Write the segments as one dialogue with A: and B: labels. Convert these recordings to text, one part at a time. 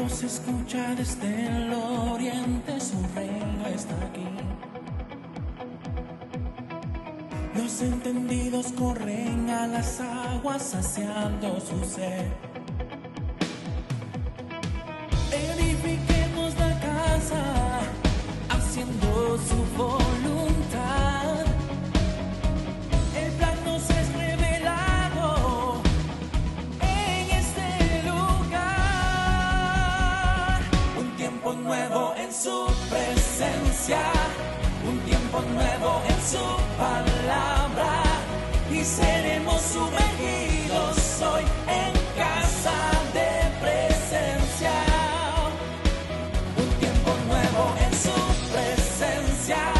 A: Se escucha desde el oriente, su reino está aquí. Los entendidos corren a las aguas saciando su sed. Edifiquemos la casa haciendo su voluntad. El plan nos es revelado en este lugar. Un tiempo nuevo en su presencia, un tiempo nuevo en su palabra, y seremos sumergidos hoy en casa de presencia. Un tiempo nuevo en su presencia,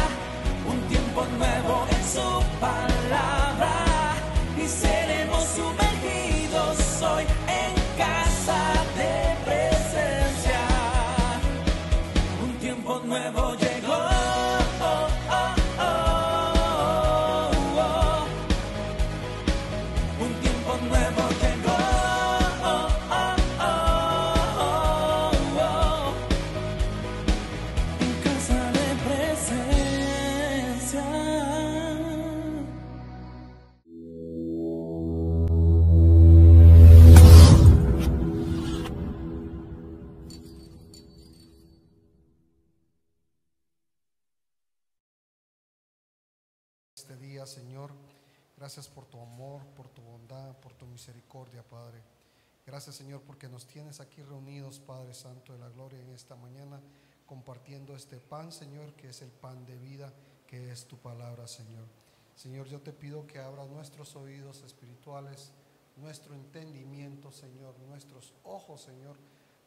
A: un tiempo nuevo en su palabra, y seremos sumergidos hoy en casa de presencia. Un tiempo nuevo llegó.
B: Este día, Señor, gracias por tu amor, por tu bondad, por tu misericordia, Padre. Gracias, Señor, porque nos tienes aquí reunidos, Padre Santo de la Gloria, en esta mañana, compartiendo este pan, Señor, que es el pan de vida, que es tu palabra, Señor. Señor, yo te pido que abras nuestros oídos espirituales, nuestro entendimiento, Señor, nuestros ojos, Señor,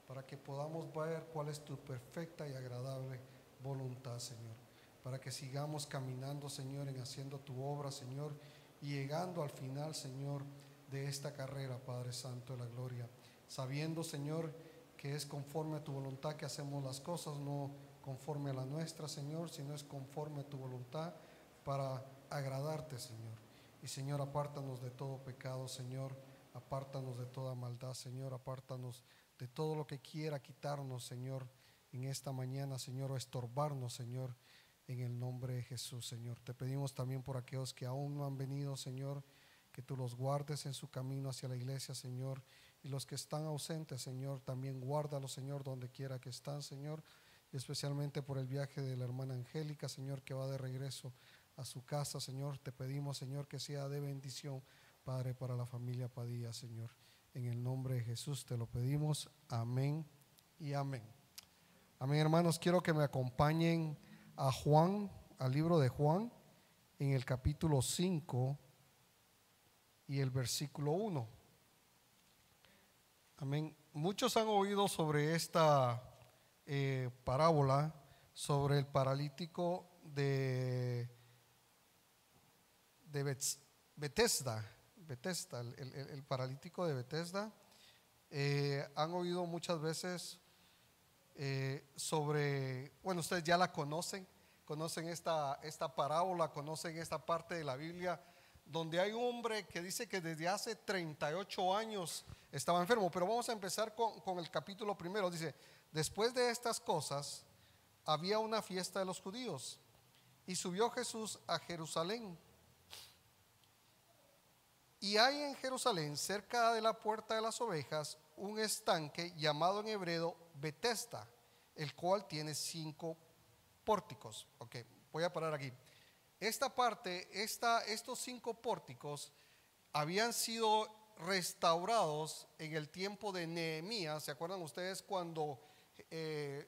B: para que podamos ver cuál es tu perfecta y agradable voluntad, Señor. Para que sigamos caminando, Señor, en haciendo tu obra, Señor, y llegando al final, Señor, de esta carrera, Padre Santo de la Gloria, sabiendo, Señor, que es conforme a tu voluntad que hacemos las cosas, no conforme a la nuestra, Señor, sino es conforme a tu voluntad para agradarte, Señor. Y, Señor, apártanos de todo pecado, Señor, apártanos de toda maldad, Señor, apártanos de todo lo que quiera quitarnos, Señor, en esta mañana, Señor, o estorbarnos, Señor, en el nombre de Jesús, Señor. Te pedimos también por aquellos que aún no han venido, Señor, que tú los guardes en su camino hacia la iglesia, Señor, y los que están ausentes, Señor, también guárdalos, Señor, donde quiera que están, Señor, y especialmente por el viaje de la hermana Angélica, Señor, que va de regreso a su casa, Señor. Te pedimos, Señor, que sea de bendición, Padre, para la familia Padilla, Señor. En el nombre de Jesús te lo pedimos. Amén y amén. Amén, hermanos. Quiero que me acompañen a Juan, al libro de Juan, en el capítulo 5 y el versículo 1. Amén. Muchos han oído sobre esta parábola sobre el paralítico de Betesda, el paralítico de Betesda. Han oído muchas veces sobre, bueno, ustedes ya la conocen esta parábola, conocen esta parte de la Biblia donde hay un hombre que dice que desde hace 38 años estaba enfermo. Pero vamos a empezar con el capítulo primero. Dice: después de estas cosas había una fiesta de los judíos, y subió Jesús a Jerusalén. Y hay en Jerusalén, cerca de la puerta de las ovejas, un estanque llamado en hebreo Betesda, el cual tiene 5 pórticos. Ok, voy a parar aquí. Esta parte, estos 5 pórticos habían sido restaurados en el tiempo de Nehemías. ¿Se acuerdan ustedes cuando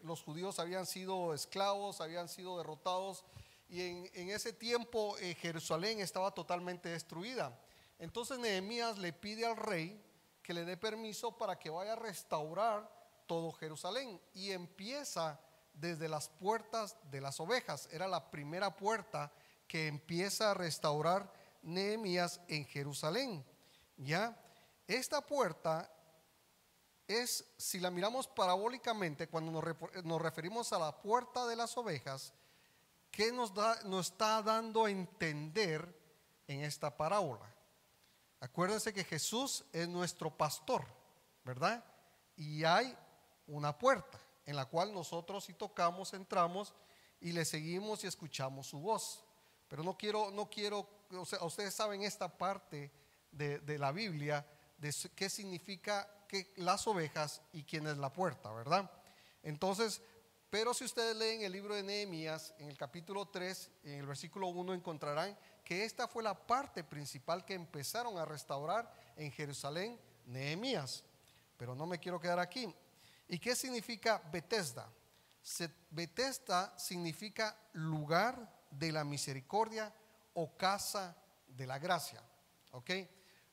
B: los judíos habían sido esclavos, habían sido derrotados? Y en ese tiempo Jerusalén estaba totalmente destruida. Entonces Nehemías le pide al rey que le dé permiso para que vaya a restaurar todo Jerusalén, y empieza desde las puertas de las ovejas. Era la primera puerta que empieza a restaurar Nehemías en Jerusalén. Ya, esta puerta es, si la miramos parabólicamente, cuando nos referimos a la puerta de las ovejas, ¿qué nos está dando a entender en esta parábola? Acuérdense que Jesús es nuestro pastor, ¿verdad? Y hay una puerta en la cual nosotros si tocamos, entramos y le seguimos y escuchamos su voz. Pero no quiero, o sea, ustedes saben esta parte de la Biblia, de qué significa que las ovejas y quién es la puerta, ¿verdad? Entonces, pero si ustedes leen el libro de Nehemías, en el capítulo 3, en el versículo 1, encontrarán que esta fue la parte principal que empezaron a restaurar en Jerusalén, Nehemías. Pero no me quiero quedar aquí. ¿Y qué significa Betesda? Betesda significa lugar de la misericordia o casa de la gracia. ¿Ok?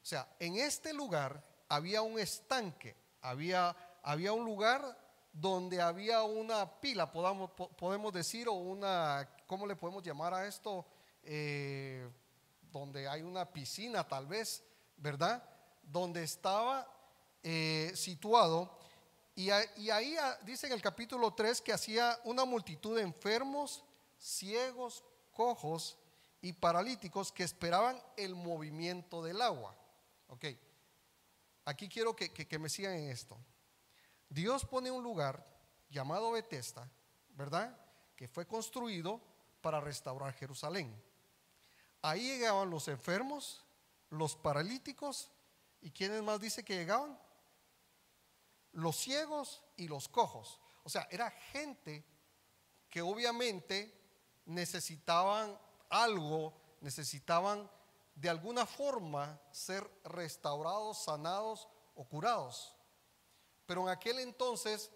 B: O sea, en este lugar había un estanque, había un lugar donde había una pila, podemos decir, o una, ¿cómo le podemos llamar a esto? Donde hay una piscina tal vez, ¿verdad? Donde estaba situado. Y ahí dice en el capítulo 3 que hacía una multitud de enfermos, ciegos, cojos y paralíticos que esperaban el movimiento del agua. Ok, aquí quiero que me sigan en esto. Dios pone un lugar llamado Betesda, ¿verdad? Que fue construido para restaurar Jerusalén. Ahí llegaban los enfermos, los paralíticos, ¿y quiénes más dice que llegaban? Los ciegos y los cojos. O sea, era gente que obviamente necesitaban algo, necesitaban de alguna forma ser restaurados, sanados o curados. Pero en aquel entonces,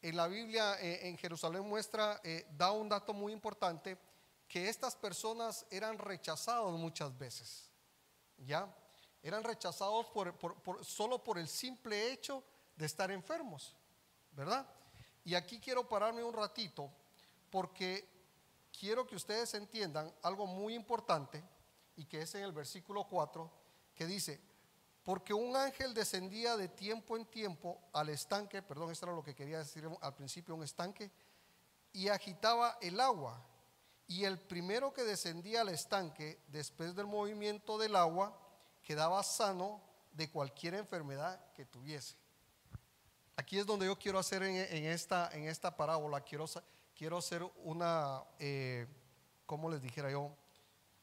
B: en la Biblia, en Jerusalén muestra, da un dato muy importante, que estas personas eran rechazados muchas veces, ¿ya? Eran rechazados solo por el simple hecho de estar enfermos, ¿verdad? Y aquí quiero pararme un ratito, porque quiero que ustedes entiendan algo muy importante, y que es en el versículo 4, que dice: porque un ángel descendía de tiempo en tiempo al estanque, perdón, esto era lo que quería decir al principio, un estanque, y agitaba el agua. Y el primero que descendía al estanque, después del movimiento del agua, quedaba sano de cualquier enfermedad que tuviese. Aquí es donde yo quiero hacer en esta parábola, quiero hacer una, ¿cómo les dijera yo?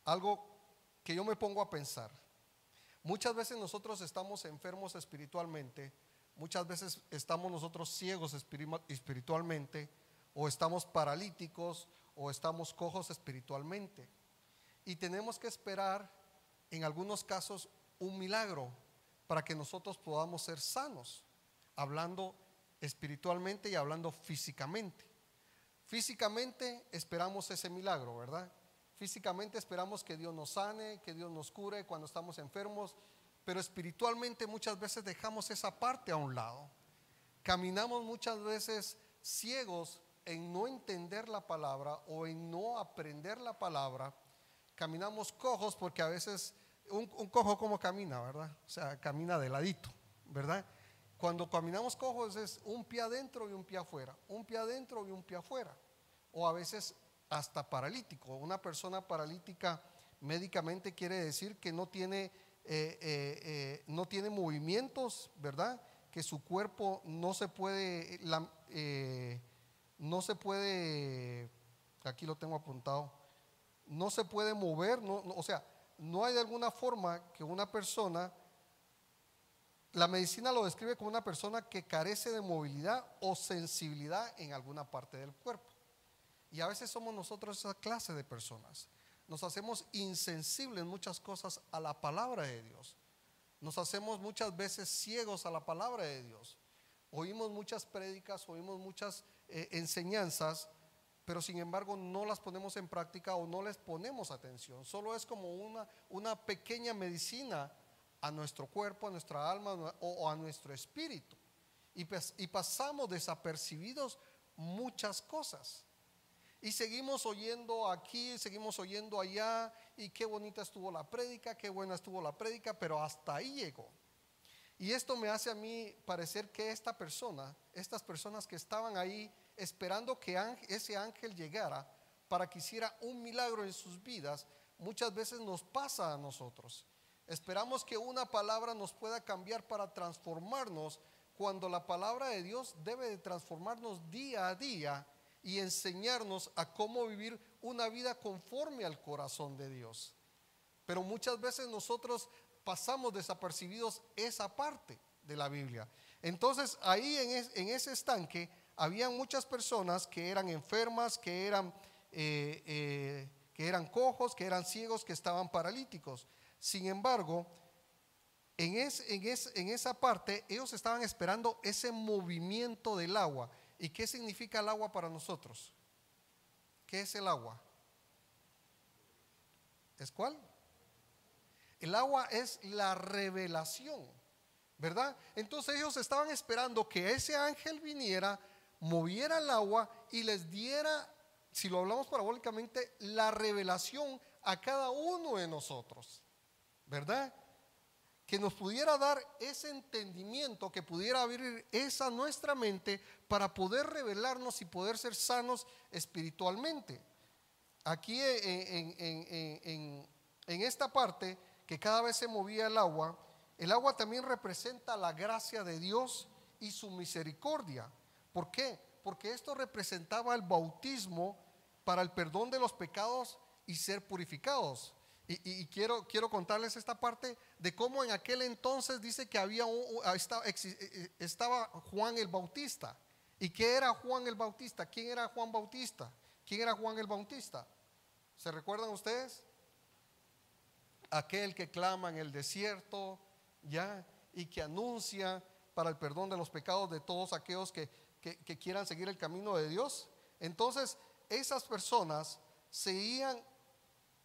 B: Algo que yo me pongo a pensar. Muchas veces nosotros estamos enfermos espiritualmente, muchas veces estamos nosotros ciegos espiritualmente, o estamos paralíticos, o estamos cojos espiritualmente. Y tenemos que esperar, en algunos casos, un milagro para que nosotros podamos ser sanos, hablando espiritualmente y hablando físicamente. Físicamente esperamos ese milagro, ¿verdad? Físicamente esperamos que Dios nos sane, que Dios nos cure cuando estamos enfermos, pero espiritualmente muchas veces dejamos esa parte a un lado. Caminamos muchas veces ciegos en no entender la palabra o en no aprender la palabra. Caminamos cojos porque a veces un cojo como camina, ¿verdad? O sea, camina de ladito, ¿verdad? Cuando caminamos cojos es un pie adentro y un pie afuera, un pie adentro y un pie afuera, o a veces hasta paralítico. Una persona paralítica médicamente quiere decir que no tiene movimientos, ¿verdad? Que su cuerpo no se puede, aquí lo tengo apuntado, no se puede mover, o sea, no hay de alguna forma que una persona, la medicina lo describe como una persona que carece de movilidad o sensibilidad en alguna parte del cuerpo. Y a veces somos nosotros esa clase de personas. Nos hacemos insensibles muchas cosas a la palabra de Dios. Nos hacemos muchas veces ciegos a la palabra de Dios. Oímos muchas prédicas, oímos muchas enseñanzas, pero sin embargo no las ponemos en práctica o no les ponemos atención. Solo es como una pequeña medicina a nuestro cuerpo, a nuestra alma o a nuestro espíritu. Y pasamos desapercibidos muchas cosas. Y seguimos oyendo aquí, seguimos oyendo allá, y qué bonita estuvo la prédica, qué buena estuvo la prédica, pero hasta ahí llegó. Y esto me hace a mí parecer que estas personas que estaban ahí esperando que ese ángel llegara para que hiciera un milagro en sus vidas, muchas veces nos pasa a nosotros. Esperamos que una palabra nos pueda cambiar para transformarnos, cuando la palabra de Dios debe de transformarnos día a día y enseñarnos a cómo vivir una vida conforme al corazón de Dios. Pero muchas veces nosotros pasamos desapercibidos esa parte de la Biblia. Entonces ahí en ese estanque habían muchas personas que eran enfermas, que eran cojos, que eran ciegos, que estaban paralíticos. Sin embargo, en esa parte ellos estaban esperando ese movimiento del agua. ¿Y qué significa el agua para nosotros? ¿Qué es el agua? ¿Es cuál? El agua es la revelación, ¿verdad? Entonces ellos estaban esperando que ese ángel viniera, moviera el agua y les diera, si lo hablamos parabólicamente, la revelación a cada uno de nosotros, ¿verdad? Que nos pudiera dar ese entendimiento, que pudiera abrir esa nuestra mente para poder revelarnos y poder ser sanos espiritualmente. Aquí en esta parte, que cada vez se movía el agua también representa la gracia de Dios y su misericordia. ¿Por qué? Porque esto representaba el bautismo para el perdón de los pecados y ser purificados. Y quiero contarles esta parte de cómo en aquel entonces dice que estaba Juan el Bautista. ¿Y qué era Juan el Bautista? ¿Quién era Juan Bautista? ¿Quién era Juan el Bautista? ¿Se recuerdan ustedes? Aquel que clama en el desierto, ya, y que anuncia para el perdón de los pecados de todos aquellos que quieran seguir el camino de Dios. Entonces esas personas seguían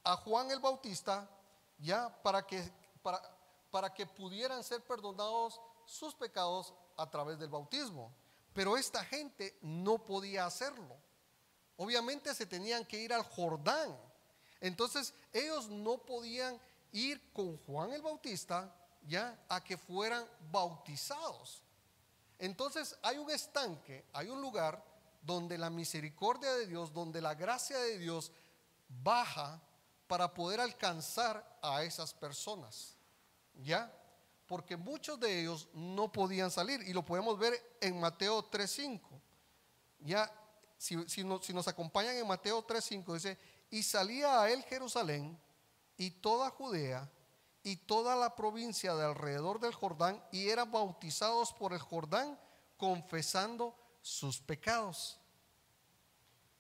B: a Juan el Bautista, ya, para que pudieran ser perdonados sus pecados a través del bautismo. Pero esta gente no podía hacerlo. Obviamente se tenían que ir al Jordán. Entonces ellos no podían ir con Juan el Bautista, ya, a que fueran bautizados. Entonces hay un estanque, hay un lugar donde la misericordia de Dios, donde la gracia de Dios baja para poder alcanzar a esas personas, ¿ya? Porque muchos de ellos no podían salir, y lo podemos ver en Mateo 3:5. Ya, si nos acompañan en Mateo 3:5, dice: y salía a él Jerusalén y toda Judea y toda la provincia de alrededor del Jordán, y eran bautizados por el Jordán, confesando sus pecados.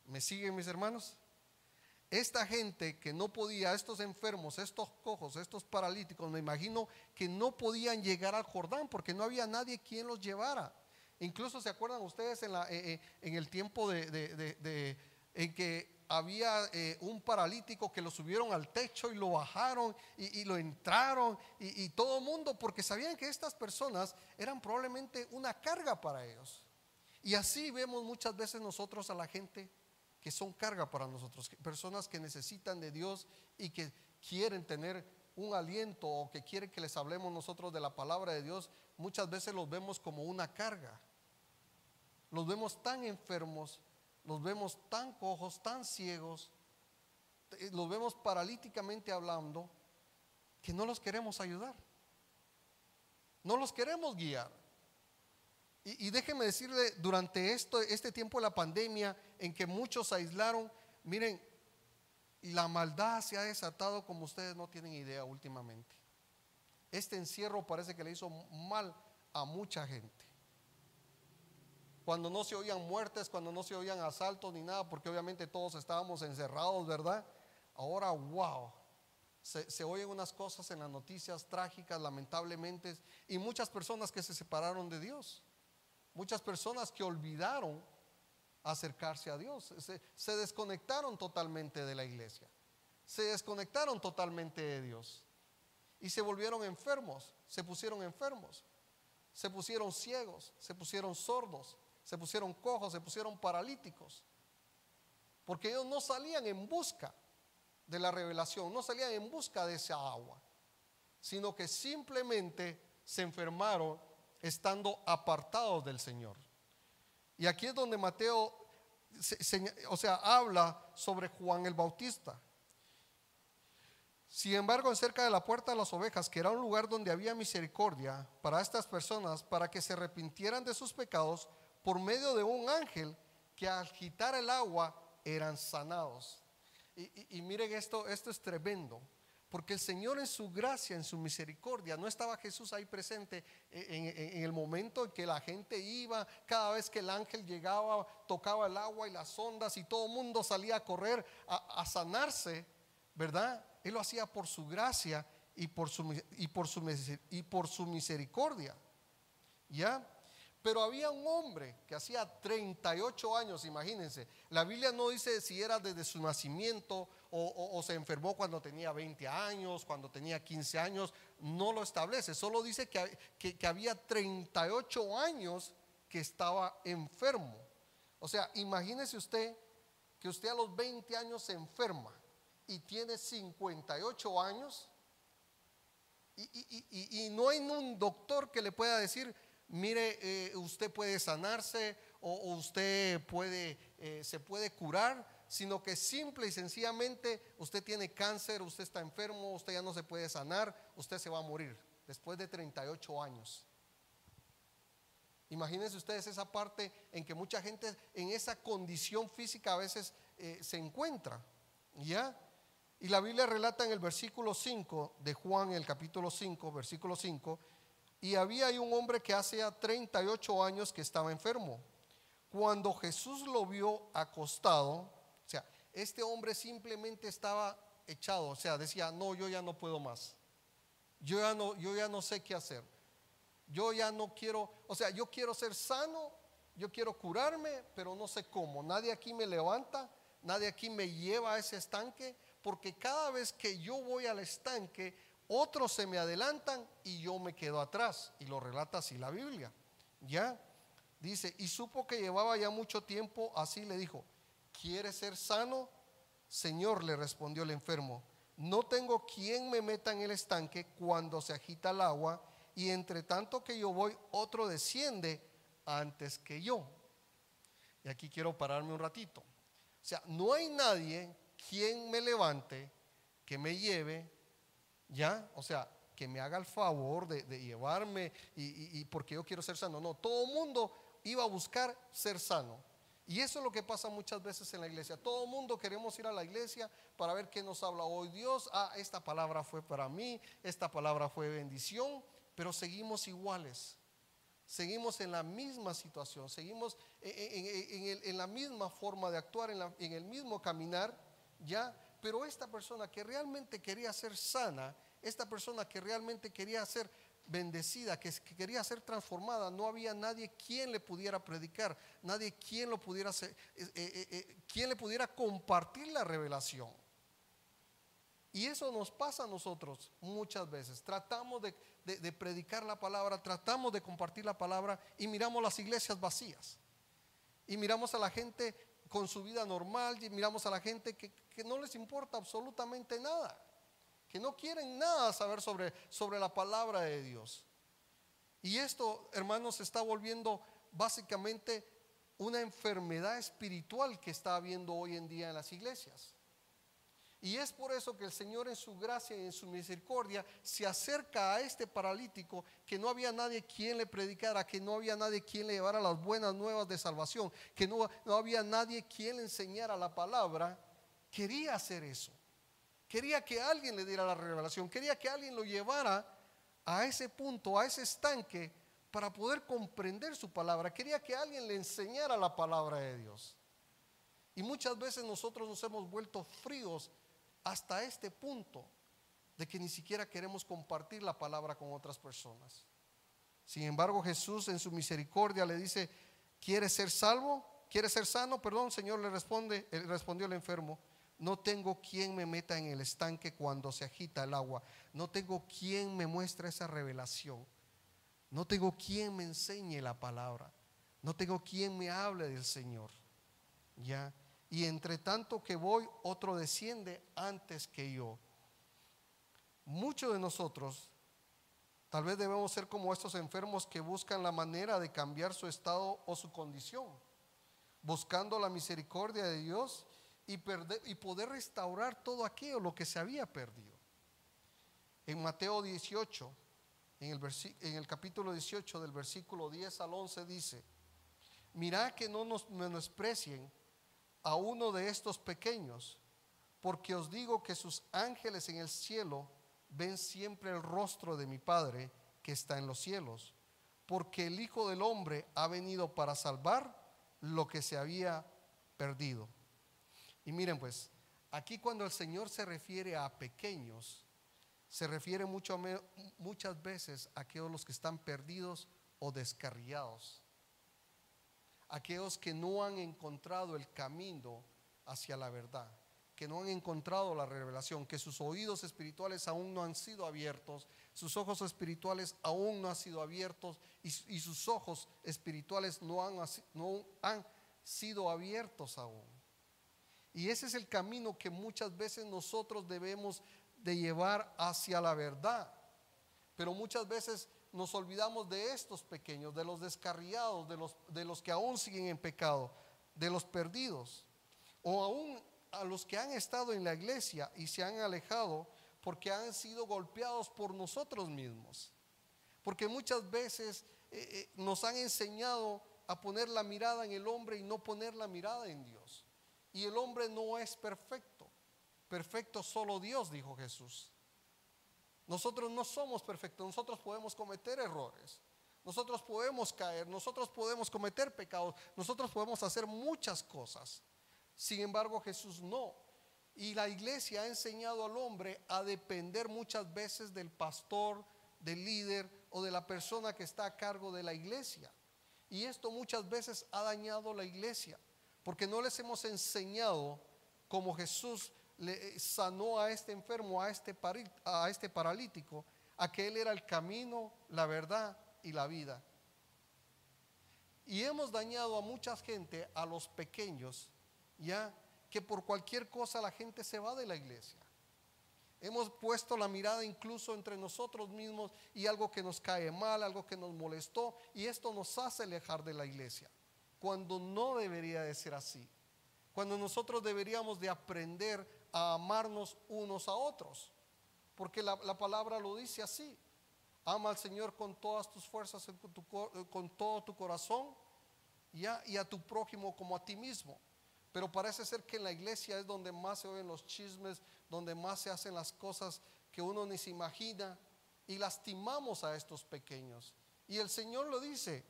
B: ¿Me siguen, mis hermanos? Esta gente que no podía, estos enfermos, estos cojos, estos paralíticos, me imagino que no podían llegar al Jordán porque no había nadie quien los llevara. Incluso se acuerdan ustedes en el tiempo en que había un paralítico que lo subieron al techo y lo bajaron y lo entraron y todo el mundo, porque sabían que estas personas eran probablemente una carga para ellos. Y así vemos muchas veces nosotros a la gente que son carga para nosotros, personas que necesitan de Dios y que quieren tener un aliento, o que quieren que les hablemos nosotros de la palabra de Dios. Muchas veces los vemos como una carga, los vemos tan enfermos, los vemos tan cojos, tan ciegos, los vemos paralíticamente hablando, que no los queremos ayudar, no los queremos guiar. Y déjenme decirle, durante este tiempo de la pandemia, en que muchos se aislaron, miren, la maldad se ha desatado como ustedes no tienen idea últimamente. Este encierro parece que le hizo mal a mucha gente. Cuando no se oían muertes, cuando no se oían asaltos ni nada, porque obviamente todos estábamos encerrados, ¿verdad? Ahora, wow, se oyen unas cosas en las noticias trágicas, lamentablemente, y muchas personas que se separaron de Dios. Muchas personas que olvidaron acercarse a Dios, se desconectaron totalmente de la iglesia, se desconectaron totalmente de Dios y se volvieron enfermos, se pusieron enfermos, se pusieron ciegos, se pusieron sordos, se pusieron cojos, se pusieron paralíticos, porque ellos no salían en busca de la revelación, no salían en busca de esa agua, sino que simplemente se enfermaron estando apartados del Señor. Y aquí es donde Mateo habla sobre Juan el Bautista. Sin embargo, cerca de la puerta de las ovejas, que era un lugar donde había misericordia para estas personas, para que se arrepintieran de sus pecados, por medio de un ángel que al agitar el agua eran sanados. Y miren esto es tremendo, porque el Señor en su gracia, en su misericordia, no estaba Jesús ahí presente en el momento en que la gente iba, cada vez que el ángel llegaba, tocaba el agua y las ondas y todo el mundo salía a correr a sanarse, ¿verdad? Él lo hacía por su gracia y por su misericordia, ¿ya? Pero había un hombre que hacía 38 años, imagínense. La Biblia no dice si era desde su nacimiento o se enfermó cuando tenía 20 años, cuando tenía 15 años. No lo establece, solo dice que había 38 años que estaba enfermo. O sea, imagínese usted que usted a los 20 años se enferma y tiene 58 años y no hay un doctor que le pueda decir: mire, usted puede sanarse o usted se puede curar, sino que simple y sencillamente usted tiene cáncer, usted está enfermo, usted ya no se puede sanar, usted se va a morir después de 38 años. Imagínense ustedes esa parte en que mucha gente en esa condición física a veces se encuentra, ¿ya? Y la Biblia relata en el versículo 5 de Juan, en el capítulo 5, versículo 5: y había ahí un hombre que hacía 38 años que estaba enfermo. Cuando Jesús lo vio acostado, o sea, este hombre simplemente estaba echado, o sea, decía: no, yo ya no puedo más, yo ya no sé qué hacer, yo ya no quiero, o sea, yo quiero ser sano, yo quiero curarme, pero no sé cómo. Nadie aquí me levanta, nadie aquí me lleva a ese estanque, porque cada vez que yo voy al estanque, otros se me adelantan y yo me quedo atrás. Y lo relata así la Biblia, ¿ya? Dice: y supo que llevaba ya mucho tiempo así, le dijo: ¿quieres ser sano? Señor, le respondió el enfermo, no tengo quien me meta en el estanque cuando se agita el agua, y entre tanto que yo voy, otro desciende antes que yo. Y aquí quiero pararme un ratito. O sea, no hay nadie quien me levante, que me lleve, ¿ya? O sea, que me haga el favor de llevarme y porque yo quiero ser sano. No, todo el mundo iba a buscar ser sano. Y eso es lo que pasa muchas veces en la iglesia. Todo el mundo queremos ir a la iglesia para ver qué nos habla hoy Dios. Esta palabra fue para mí, esta palabra fue bendición. Pero seguimos iguales, seguimos en la misma situación, seguimos en la misma forma de actuar, en el mismo caminar, ¿ya? Pero esta persona que realmente quería ser sana, esta persona que realmente quería ser bendecida, que quería ser transformada, no había nadie quien le pudiera predicar, nadie quien lo pudiera hacer, quien le pudiera compartir la revelación. Y eso nos pasa a nosotros muchas veces. Tratamos de predicar la palabra, tratamos de compartir la palabra y miramos las iglesias vacías. Y miramos a la gente con su vida normal, y miramos a la gente que no les importa absolutamente nada, que no quieren nada saber sobre la palabra de Dios. Y esto, hermanos, se está volviendo básicamente una enfermedad espiritual que está habiendo hoy en día en las iglesias. Y es por eso que el Señor en su gracia y en su misericordia se acerca a este paralítico, que no había nadie quien le predicara, que no había nadie quien le llevara las buenas nuevas de salvación, que no había nadie quien le enseñara la palabra. Quería hacer eso, quería que alguien le diera la revelación, quería que alguien lo llevara a ese punto, a ese estanque, para poder comprender su palabra. Quería que alguien le enseñara la palabra de Dios. Y muchas veces nosotros nos hemos vuelto fríos hasta este punto de que ni siquiera queremos compartir la palabra con otras personas. Sin embargo, Jesús en su misericordia le dice: ¿quieres ser salvo? ¿Quieres ser sano? Perdón, Señor, respondió el enfermo: no tengo quien me meta en el estanque cuando se agita el agua. No tengo quien me muestre esa revelación. No tengo quien me enseñe la palabra. No tengo quien me hable del Señor. Ya. Y entre tanto que voy, otro desciende antes que yo. Muchos de nosotros tal vez debemos ser como estos enfermos que buscan la manera de cambiar su estado o su condición, buscando la misericordia de Dios y poder restaurar todo aquello lo que se había perdido. En Mateo 18, en el capítulo 18 del versículo 10 al 11 dice: mirad que no nos menosprecien a uno de estos pequeños, porque os digo que sus ángeles en el cielo ven siempre el rostro de mi Padre que está en los cielos, porque el Hijo del Hombre ha venido para salvar lo que se había perdido. Y miren pues, aquí cuando el Señor se refiere a pequeños, se refiere muchas veces a aquellos los que están perdidos o descarriados, aquellos que no han encontrado el camino hacia la verdad, que no han encontrado la revelación, que sus oídos espirituales aún no han sido abiertos, sus ojos espirituales aún no han sido abiertos y sus ojos espirituales no han sido abiertos aún. Y ese es el camino que muchas veces nosotros debemos de llevar hacia la verdad. Pero muchas veces nos olvidamos de estos pequeños, de los descarriados, de los que aún siguen en pecado, de los perdidos, o aún a los que han estado en la iglesia y se han alejado porque han sido golpeados por nosotros mismos. Porque muchas veces nos han enseñado a poner la mirada en el hombre y no poner la mirada en Dios. Y el hombre no es perfecto, perfecto solo Dios, dijo Jesús. Nosotros no somos perfectos, nosotros podemos cometer errores, nosotros podemos caer, nosotros podemos cometer pecados, nosotros podemos hacer muchas cosas. Sin embargo, Jesús no. Y la iglesia ha enseñado al hombre a depender muchas veces del pastor, del líder o de la persona que está a cargo de la iglesia. Y esto muchas veces ha dañado la iglesia, porque no les hemos enseñado como Jesús le sanó a este enfermo, a este paralítico, a que Él era el camino, la verdad y la vida. Y hemos dañado a mucha gente, a los pequeños, ya que por cualquier cosa la gente se va de la iglesia. Hemos puesto la mirada incluso entre nosotros mismos y algo que nos cae mal, algo que nos molestó, y esto nos hace alejar de la iglesia, cuando no debería de ser así. Cuando nosotros deberíamos de aprender a amarnos unos a otros, porque la palabra lo dice así: ama al Señor con todas tus fuerzas, con todo tu corazón, ¿ya? Y a tu prójimo como a ti mismo. Pero parece ser que en la iglesia es donde más se oyen los chismes, donde más se hacen las cosas que uno ni se imagina, y lastimamos a estos pequeños. Y el Señor lo dice,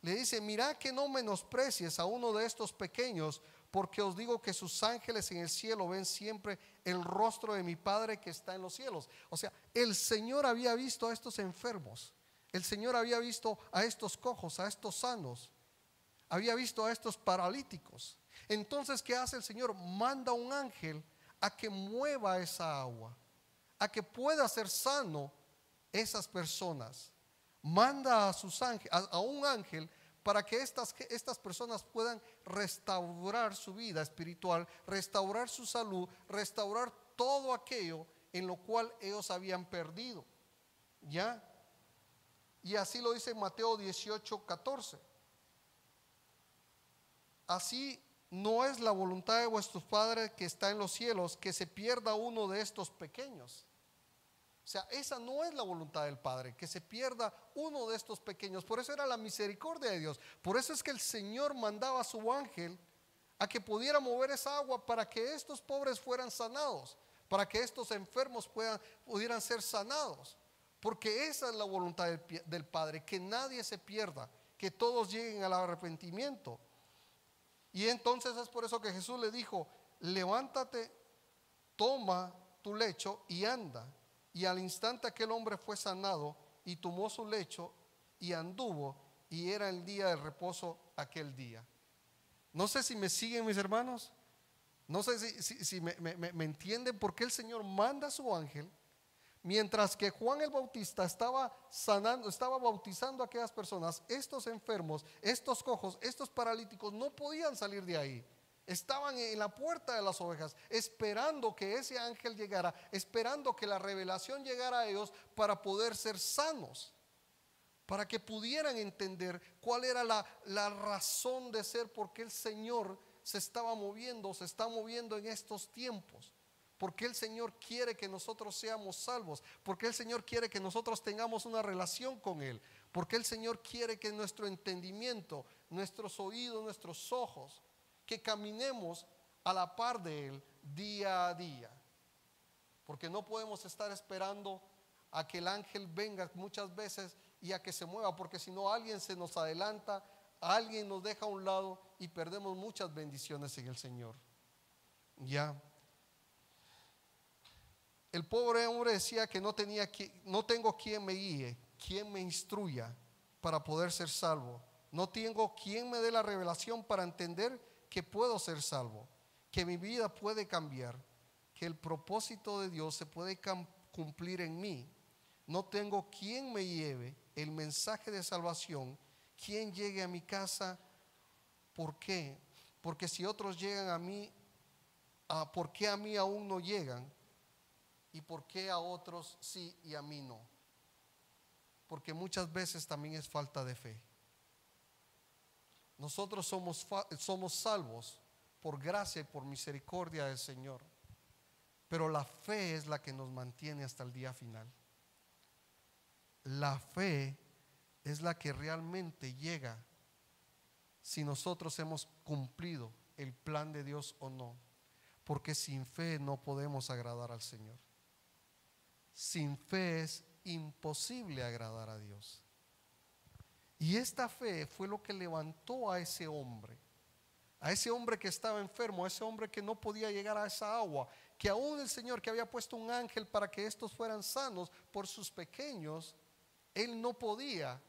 B: le dice: mirad que no menosprecies a uno de estos pequeños, porque os digo que sus ángeles en el cielo ven siempre el rostro de mi Padre que está en los cielos. O sea, el Señor había visto a estos enfermos, el Señor había visto a estos cojos, a estos sanos, había visto a estos paralíticos. Entonces, ¿qué hace el Señor? Manda un ángel a que mueva esa agua, a que pueda hacer sano esas personas. Manda a sus ángeles, a un ángel, para que estas personas puedan restaurar su vida espiritual, restaurar su salud, restaurar todo aquello en lo cual ellos habían perdido. ¿Ya? Y así lo dice Mateo 18:14. Así no es la voluntad de vuestro Padre que está en los cielos que se pierda uno de estos pequeños. O sea, esa no es la voluntad del Padre, que se pierda uno de estos pequeños. Por eso era la misericordia de Dios. Por eso es que el Señor mandaba a su ángel a que pudiera mover esa agua para que estos pobres fueran sanados, para que estos enfermos pudieran ser sanados. Porque esa es la voluntad del Padre, que nadie se pierda, que todos lleguen al arrepentimiento. Y entonces es por eso que Jesús le dijo: levántate, toma tu lecho y anda. Y al instante aquel hombre fue sanado y tomó su lecho y anduvo, y era el día de reposo aquel día. No sé si me siguen, mis hermanos. No sé si me entienden por qué el Señor manda a su ángel, mientras que Juan el Bautista estaba sanando, estaba bautizando a aquellas personas. Estos enfermos, estos cojos, estos paralíticos no podían salir de ahí. Estaban en la puerta de las ovejas, esperando que ese ángel llegara, esperando que la revelación llegara a ellos para poder ser sanos, para que pudieran entender cuál era la razón de ser, por qué el Señor se está moviendo en estos tiempos. ¿Por qué el Señor quiere que nosotros seamos salvos? ¿Por qué el Señor quiere que nosotros tengamos una relación con Él? ¿Por qué el Señor quiere que nuestro entendimiento, nuestros oídos, nuestros ojos, que caminemos a la par de Él día a día? Porque no podemos estar esperando a que el ángel venga muchas veces y a que se mueva, porque si no alguien se nos adelanta, alguien nos deja a un lado y perdemos muchas bendiciones en el Señor. Ya. El pobre hombre decía que no tengo quien me guíe, quien me instruya para poder ser salvo. No tengo quien me dé la revelación para entender que puedo ser salvo, que mi vida puede cambiar, que el propósito de Dios se puede cumplir en mí. No tengo quien me lleve el mensaje de salvación, quien llegue a mi casa. ¿Por qué? Porque si otros llegan a mí, ¿por qué a mí aún no llegan? ¿Y por qué a otros sí y a mí no? Porque muchas veces también es falta de fe. Nosotros somos salvos por gracia y por misericordia del Señor, pero la fe es la que nos mantiene hasta el día final. La fe es la que realmente llega si nosotros hemos cumplido el plan de Dios o no, porque sin fe no podemos agradar al Señor. Sin fe es imposible agradar a Dios. Y esta fe fue lo que levantó a ese hombre que estaba enfermo, a ese hombre que no podía llegar a esa agua, que aún el Señor, que había puesto un ángel para que estos fueran sanos por sus pequeños, él no podía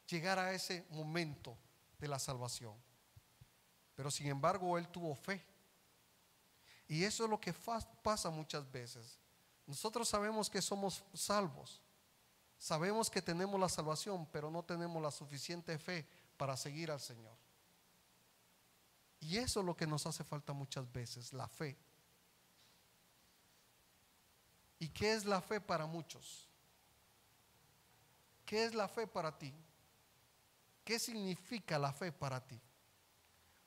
B: llegar a ese momento de la salvación. Pero sin embargo él tuvo fe. Y eso es lo que pasa muchas veces. Nosotros sabemos que somos salvos, sabemos que tenemos la salvación, pero no tenemos la suficiente fe para seguir al Señor. Y eso es lo que nos hace falta muchas veces, la fe. ¿Y qué es la fe para muchos? ¿Qué es la fe para ti? ¿Qué significa la fe para ti?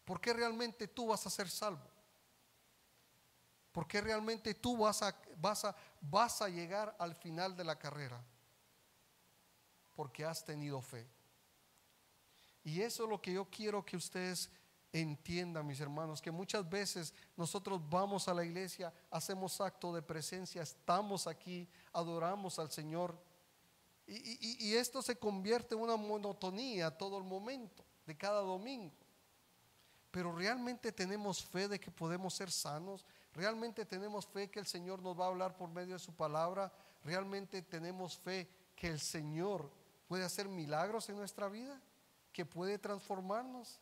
B: ¿Por qué realmente tú vas a ser salvo? ¿Por qué realmente tú vas a llegar al final de la carrera? Porque has tenido fe. Y eso es lo que yo quiero que ustedes entiendan, mis hermanos, que muchas veces nosotros vamos a la iglesia, hacemos acto de presencia, estamos aquí, adoramos al Señor, y esto se convierte en una monotonía todo el momento, de cada domingo. Pero realmente tenemos fe de que podemos ser sanos. Realmente tenemos fe que el Señor nos va a hablar por medio de su palabra. Realmente tenemos fe que el Señor puede hacer milagros en nuestra vida, que puede transformarnos.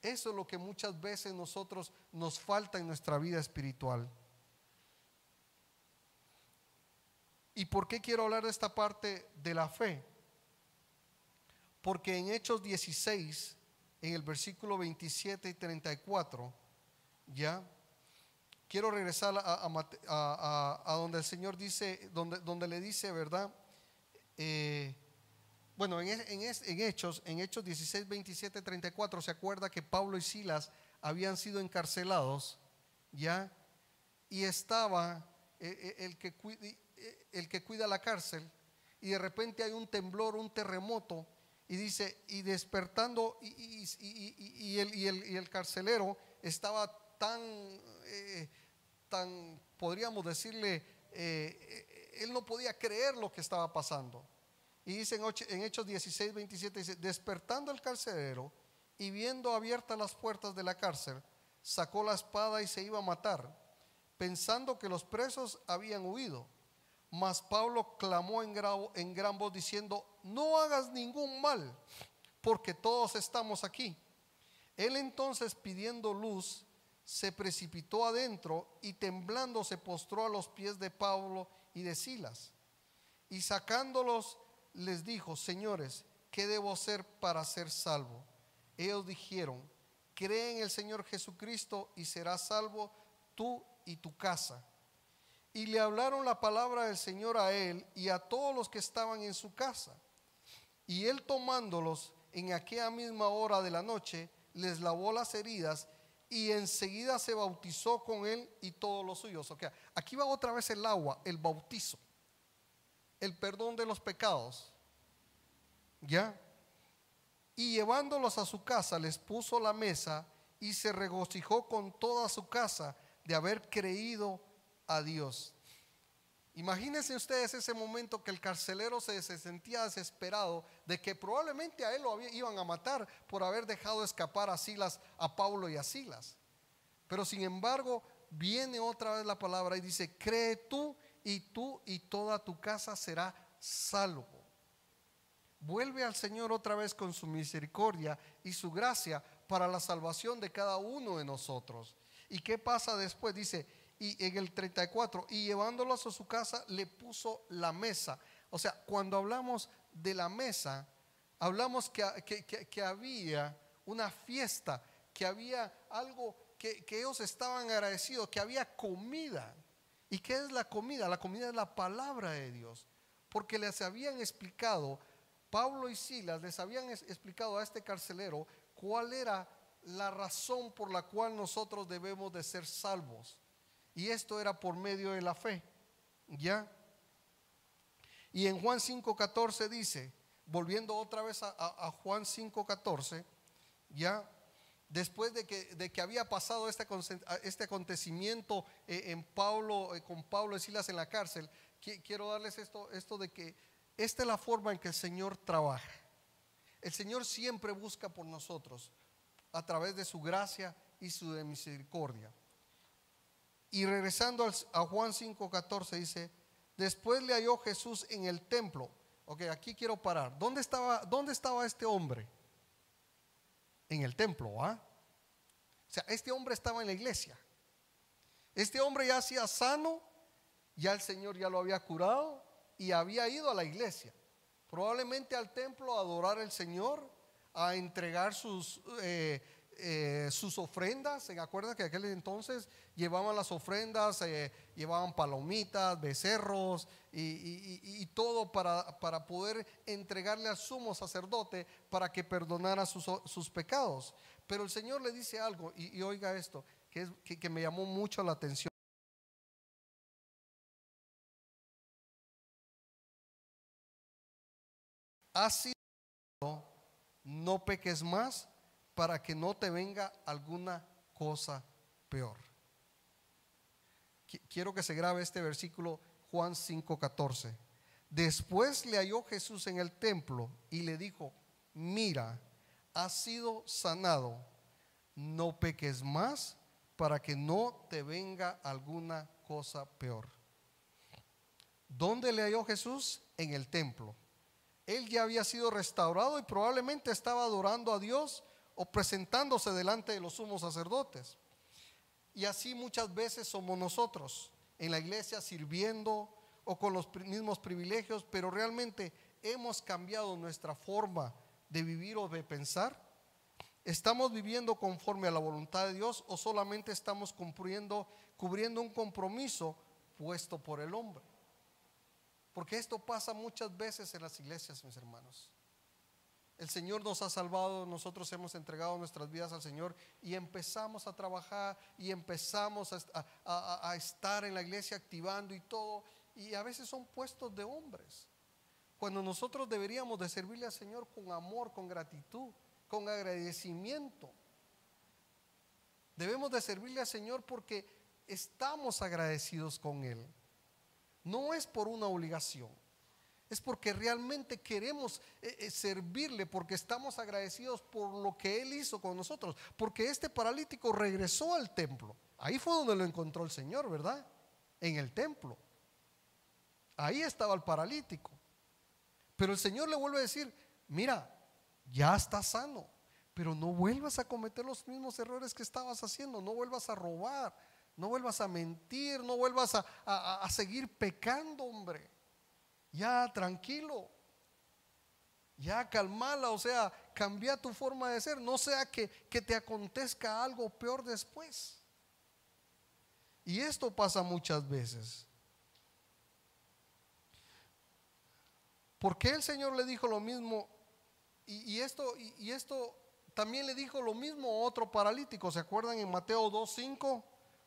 B: Eso es lo que muchas veces nos falta en nuestra vida espiritual. ¿Y por qué quiero hablar de esta parte de la fe? Porque en Hechos 16, en el versículo 27 y 34, ya quiero regresar a donde el Señor dice, donde le dice, ¿verdad? Bueno, en Hechos 16, 27, 34, se acuerda que Pablo y Silas habían sido encarcelados, ya, y estaba el que cuida la cárcel, y de repente hay un temblor, un terremoto, y dice, y despertando, y el carcelero estaba tan, podríamos decirle, él no podía creer lo que estaba pasando. Y dice en Hechos 16, 27, dice, despertando el carcelero y viendo abiertas las puertas de la cárcel, sacó la espada y se iba a matar, pensando que los presos habían huido. Mas Pablo clamó en gran voz diciendo, no hagas ningún mal, porque todos estamos aquí. Él entonces, pidiendo luz, se precipitó adentro y temblando se postró a los pies de Pablo y de Silas. Y sacándolos les dijo, señores, ¿qué debo hacer para ser salvo? Ellos dijeron, cree en el Señor Jesucristo y serás salvo tú y tu casa. Y le hablaron la palabra del Señor a él y a todos los que estaban en su casa. Y él, tomándolos en aquella misma hora de la noche, les lavó las heridas y enseguida se bautizó con él y todos los suyos. Okay, aquí va otra vez el agua, el bautizo, el perdón de los pecados. ¿Ya? Y llevándolos a su casa les puso la mesa y se regocijó con toda su casa de haber creído a Dios. Imagínense ustedes ese momento que el carcelero se sentía desesperado de que probablemente a él iban a matar por haber dejado escapar a Pablo y a Silas. Pero sin embargo viene otra vez la palabra y dice: cree tú y toda tu casa será salvo. Vuelve al Señor otra vez con su misericordia y su gracia para la salvación de cada uno de nosotros. ¿Y qué pasa después? Dice, y en el 34, y llevándolos a su casa le puso la mesa. O sea, cuando hablamos de la mesa, hablamos que había una fiesta, que había algo que ellos estaban agradecidos, que había comida. ¿Y qué es la comida? La comida es la palabra de Dios, porque les habían explicado, Pablo y Silas les habían explicado a este carcelero cuál era la razón por la cual nosotros debemos de ser salvos. Y esto era por medio de la fe. ¿Ya? Y en Juan 5:14 dice, volviendo otra vez a Juan 5:14, ¿ya? Después de que había pasado este acontecimiento con Pablo y Silas en la cárcel, quiero darles esto de que esta es la forma en que el Señor trabaja. El Señor siempre busca por nosotros a través de su gracia y su misericordia. Y regresando a Juan 5:14 dice, después le halló Jesús en el templo. Ok, aquí quiero parar. ¿Dónde estaba este hombre? En el templo, ¿ah? O sea, este hombre estaba en la iglesia. Este hombre ya hacía sano, ya el Señor ya lo había curado y había ido a la iglesia, probablemente al templo a adorar al Señor, a entregar sus ofrendas. ¿Se acuerdan que aquel entonces llevaban las ofrendas, llevaban palomitas, becerros y todo para poder entregarle al sumo sacerdote para que perdonara sus pecados? Pero el Señor le dice algo y oiga esto que me llamó mucho la atención. Así no peques más para que no te venga alguna cosa peor. Quiero que se grabe este versículo, Juan 5:14. Después le halló Jesús en el templo y le dijo, mira, has sido sanado, no peques más para que no te venga alguna cosa peor. ¿Dónde le halló Jesús? En el templo. Él ya había sido restaurado y probablemente estaba adorando a Dios o presentándose delante de los sumos sacerdotes. Y así muchas veces somos nosotros en la iglesia sirviendo o con los mismos privilegios, pero realmente hemos cambiado nuestra forma de vivir o de pensar. ¿Estamos viviendo conforme a la voluntad de Dios o solamente estamos cubriendo un compromiso puesto por el hombre? Porque esto pasa muchas veces en las iglesias, mis hermanos. El Señor nos ha salvado, nosotros hemos entregado nuestras vidas al Señor y empezamos a trabajar y empezamos a estar en la iglesia activando y todo, y a veces son puestos de hombres, cuando nosotros deberíamos de servirle al Señor con amor, con gratitud, con agradecimiento. Debemos de servirle al Señor porque estamos agradecidos con Él. No es por una obligación, es porque realmente queremos servirle, porque estamos agradecidos por lo que Él hizo con nosotros. Porque este paralítico regresó al templo. Ahí fue donde lo encontró el Señor, ¿verdad? En el templo. Ahí estaba el paralítico. Pero el Señor le vuelve a decir, mira, ya estás sano, pero no vuelvas a cometer los mismos errores que estabas haciendo. No vuelvas a robar, no vuelvas a mentir, no vuelvas a seguir pecando, hombre. Ya tranquilo, ya calmala, o sea, cambia tu forma de ser, no sea que te acontezca algo peor después. Y esto pasa muchas veces. ¿Por qué el Señor le dijo lo mismo? Y esto también le dijo lo mismo a otro paralítico. ¿Se acuerdan en Mateo 2:5?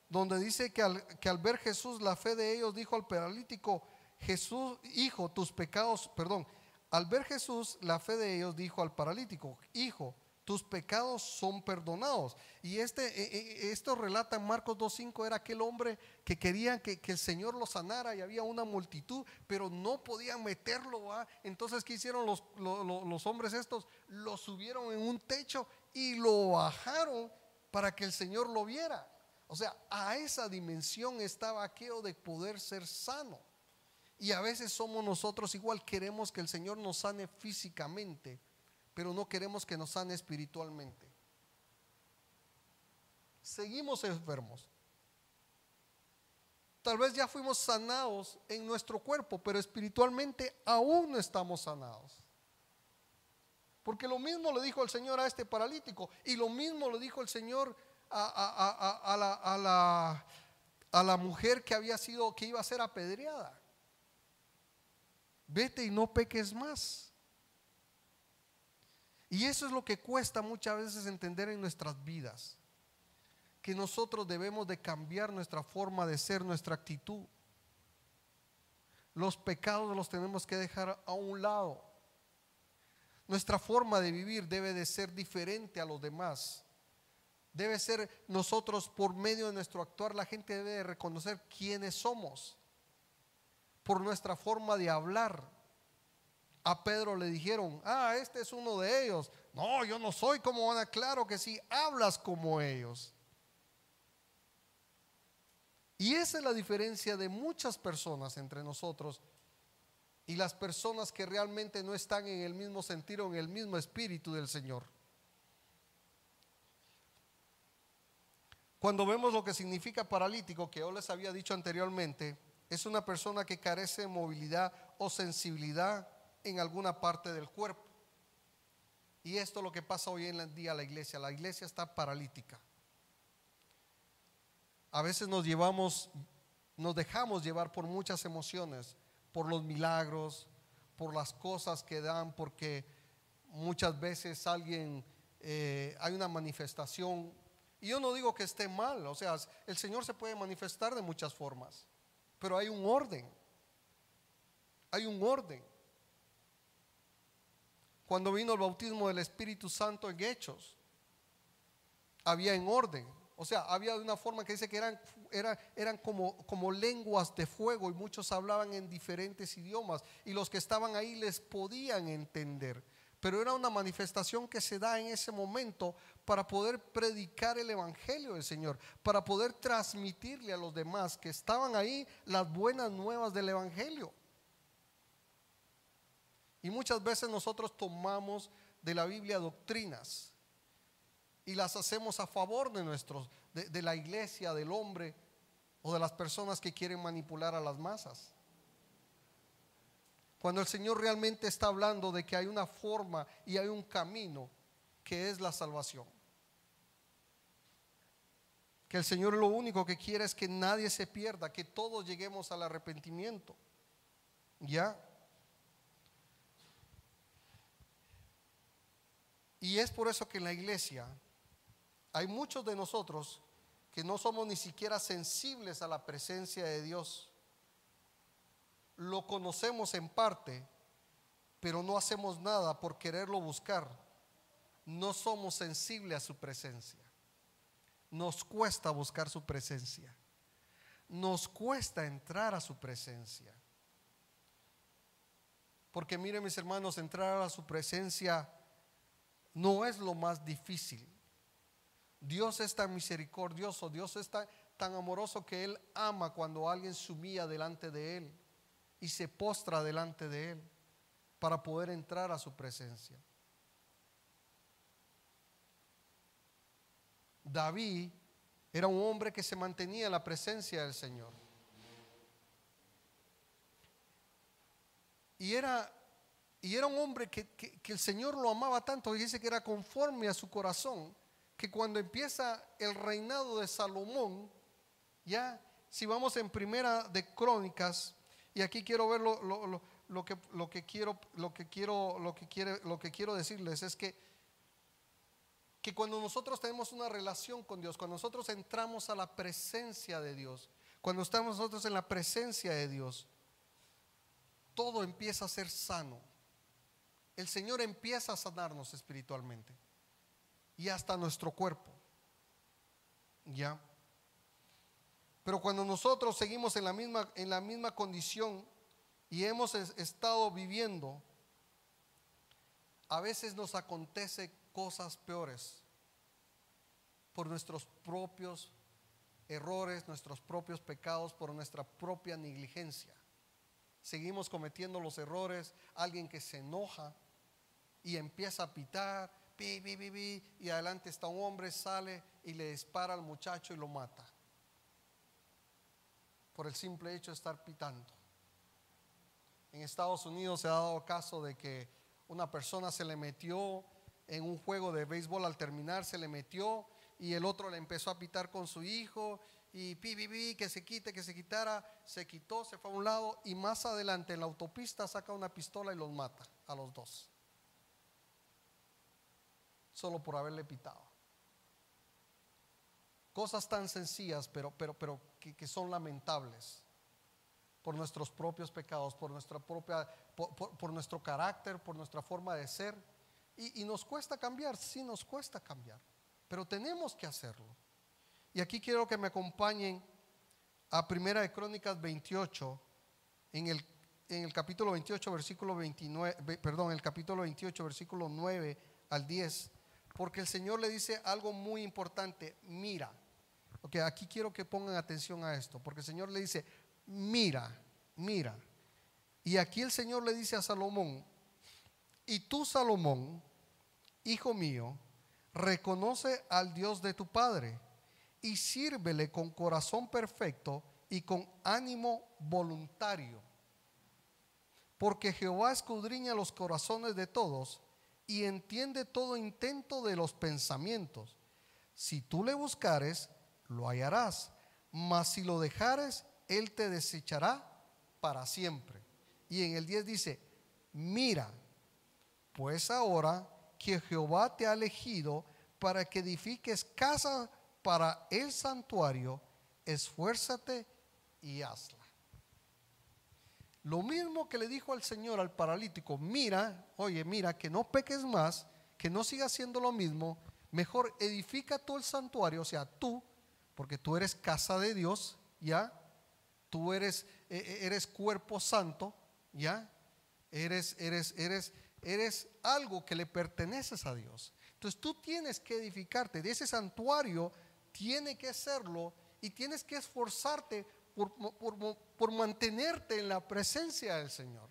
B: Donde dice que al ver Jesús la fe de ellos, dijo al paralítico: Jesús, hijo, tus pecados, perdón, al ver Jesús la fe de ellos, dijo al paralítico: hijo, tus pecados son perdonados. Y esto relata en Marcos 2:5. Era aquel hombre que quería que el Señor lo sanara, y había una multitud, pero no podían meterlo, ¿va? Entonces, ¿qué hicieron los hombres estos? Lo subieron en un techo y lo bajaron para que el Señor lo viera. O sea, a esa dimensión estaba aquello de poder ser sano. Y a veces somos nosotros igual, queremos que el Señor nos sane físicamente, pero no queremos que nos sane espiritualmente. Seguimos enfermos. Tal vez ya fuimos sanados en nuestro cuerpo, pero espiritualmente aún no estamos sanados. Porque lo mismo le dijo el Señor a este paralítico, y lo mismo le dijo el Señor a la mujer que iba a ser apedreada: vete y no peques más. Y eso es lo que cuesta muchas veces entender en nuestras vidas, que nosotros debemos de cambiar nuestra forma de ser, nuestra actitud. Los pecados los tenemos que dejar a un lado. Nuestra forma de vivir debe de ser diferente a los demás. Debe ser nosotros, por medio de nuestro actuar, la gente debe de reconocer quiénes somos por nuestra forma de hablar. A Pedro le dijeron: este es uno de ellos. No, yo no soy como van a. Claro que sí, hablas como ellos. Y esa es la diferencia de muchas personas entre nosotros y las personas que realmente no están en el mismo sentir o en el mismo espíritu del Señor. Cuando vemos lo que significa paralítico, que yo les había dicho anteriormente, es una persona que carece de movilidad o sensibilidad en alguna parte del cuerpo. Y esto es lo que pasa hoy en día a la iglesia. La iglesia está paralítica. A veces nos dejamos llevar por muchas emociones, por los milagros, por las cosas que dan, porque muchas veces hay una manifestación. Y yo no digo que esté mal, o sea, el Señor se puede manifestar de muchas formas, pero hay un orden. Hay un orden. Cuando vino el bautismo del Espíritu Santo en Hechos, había en orden. O sea, había una forma que dice que eran como lenguas de fuego, y muchos hablaban en diferentes idiomas, y los que estaban ahí les podían entender. Pero era una manifestación que se da en ese momento para poder predicar el evangelio del Señor, para poder transmitirle a los demás que estaban ahí las buenas nuevas del evangelio. Y muchas veces nosotros tomamos de la Biblia doctrinas y las hacemos a favor de la iglesia, del hombre o de las personas que quieren manipular a las masas. Cuando el Señor realmente está hablando de que hay una forma y hay un camino que es la salvación. Que el Señor lo único que quiere es que nadie se pierda, que todos lleguemos al arrepentimiento. ¿Ya? Y es por eso que en la iglesia hay muchos de nosotros que no somos ni siquiera sensibles a la presencia de Dios. Lo conocemos en parte, pero no hacemos nada por quererlo buscar. No somos sensibles a su presencia. Nos cuesta buscar su presencia. Nos cuesta entrar a su presencia. Porque miren, mis hermanos, entrar a su presencia no es lo más difícil. Dios es tan misericordioso, Dios es tan amoroso, que Él ama cuando alguien se humilla delante de Él y se postra delante de Él para poder entrar a su presencia. David era un hombre que se mantenía en la presencia del Señor. Y era un hombre que el Señor lo amaba tanto, y dice que era conforme a su corazón, que cuando empieza el reinado de Salomón, ya, si vamos en Primera de Crónicas, y aquí quiero ver lo que quiero decirles, es que que cuando nosotros tenemos una relación con Dios, cuando nosotros entramos a la presencia de Dios, cuando estamos nosotros en la presencia de Dios, todo empieza a ser sano. El Señor empieza a sanarnos espiritualmente y hasta nuestro cuerpo. ¿Ya? Pero cuando nosotros seguimos en la misma condición y hemos estado viviendo, a veces nos acontece cosas peores por nuestros propios errores, nuestros propios pecados, por nuestra propia negligencia. Seguimos cometiendo los errores. Alguien que se enoja y empieza a pitar, pi, pi, pi, pi, y adelante está un hombre, sale y le dispara al muchacho y lo mata por el simple hecho de estar pitando. En Estados Unidos se ha dado caso de que una persona se le metió en un juego de béisbol, al terminar se le metió y el otro le empezó a pitar con su hijo y pi, pi, pi, que se quite, que se quitara. Se quitó, se fue a un lado y más adelante en la autopista saca una pistola y los mata a los dos, solo por haberle pitado. Cosas tan sencillas pero que son lamentables por nuestros propios pecados, por nuestro carácter, por nuestra forma de ser. Y nos cuesta cambiar, sí nos cuesta cambiar, pero tenemos que hacerlo. Y aquí quiero que me acompañen a Primera de Crónicas 28, en el capítulo 28 versículo 29, perdón, el capítulo 28 versículo 9 al 10, porque el Señor le dice algo muy importante. Mira, okay, aquí quiero que pongan atención a esto, porque el Señor le dice mira. Y aquí el Señor le dice a Salomón: y tú, Salomón, hijo mío, reconoce al Dios de tu padre y sírvele con corazón perfecto y con ánimo voluntario, porque Jehová escudriña los corazones de todos y entiende todo intento de los pensamientos. Si tú le buscares, lo hallarás, mas si lo dejares, él te desechará para siempre. Y en el 10 dice: mira, pues ahora que Jehová te ha elegido para que edifiques casa para el santuario, esfuérzate y hazla. Lo mismo que le dijo al Señor al paralítico: mira, oye, mira, que no peques más, que no sigas haciendo lo mismo, mejor edifica tú el santuario, o sea, tú, porque tú eres casa de Dios, ya, tú eres cuerpo santo, ya, eres algo que le perteneces a Dios. Entonces tú tienes que edificarte de ese santuario, tiene que serlo, y tienes que esforzarte por mantenerte en la presencia del Señor.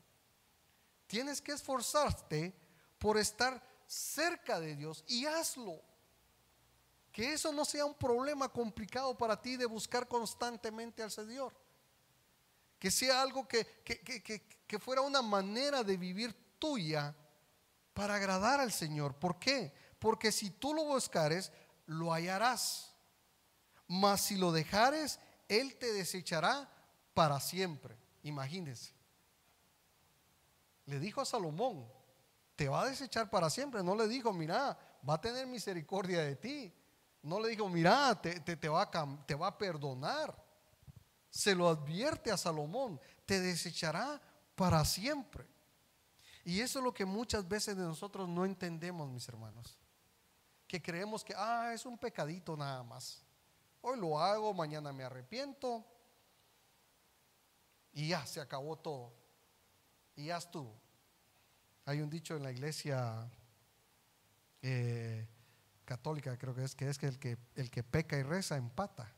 B: Tienes que esforzarte por estar cerca de Dios, y hazlo. Que eso no sea un problema complicado para ti de buscar constantemente al Señor. Que sea algo que fuera una manera de vivir tuya para agradar al Señor. ¿Por qué? Porque si tú lo buscares, lo hallarás, mas si lo dejares, Él te desechará para siempre. Imagínense, le dijo a Salomón: te va a desechar para siempre. No le dijo: mira, va a tener misericordia de ti. No le dijo: mira, te va a perdonar. Se lo advierte a Salomón: te desechará para siempre. Y eso es lo que muchas veces de nosotros no entendemos, mis hermanos, que creemos que es un pecadito nada más. Hoy lo hago, mañana me arrepiento y ya se acabó todo, y ya estuvo. Hay un dicho en la iglesia católica, creo que es que el que peca y reza empata,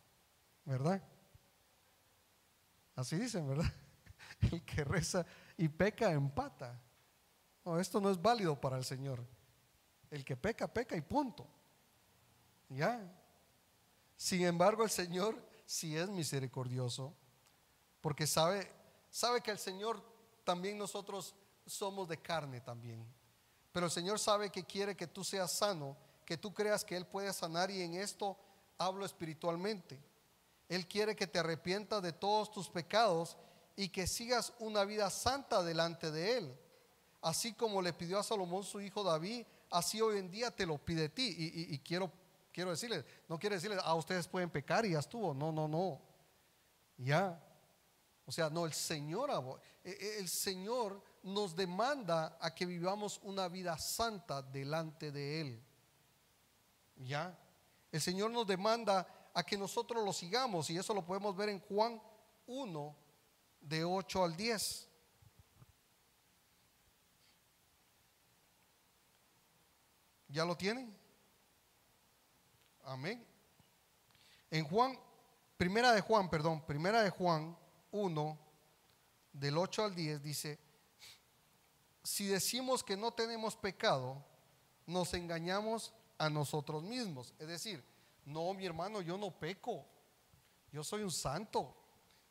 B: ¿verdad? Así dicen, ¿verdad? El que reza y peca empata. No, esto no es válido para el Señor. El que peca, peca y punto. Ya. Sin embargo, el Señor sí es misericordioso, porque sabe que el Señor también, nosotros somos de carne también. Pero el Señor sabe que quiere que tú seas sano, que tú creas que Él puede sanar, y en esto hablo espiritualmente. Él quiere que te arrepientas de todos tus pecados y que sigas una vida santa delante de Él, así como le pidió a Salomón su hijo David así hoy en día te lo pide a ti. Y quiero decirles, no quiere decirles, ustedes pueden pecar y ya estuvo. No, no, no. Ya. O sea, no, el Señor nos demanda a que vivamos una vida santa delante de Él. Ya. El Señor nos demanda a que nosotros lo sigamos, y eso lo podemos ver en Juan 1, de 8 al 10. ¿Ya lo tienen? Amén. En Primera de Juan 1, del 8 al 10 dice: si decimos que no tenemos pecado, nos engañamos a nosotros mismos. Es decir, no, mi hermano, yo no peco, yo soy un santo.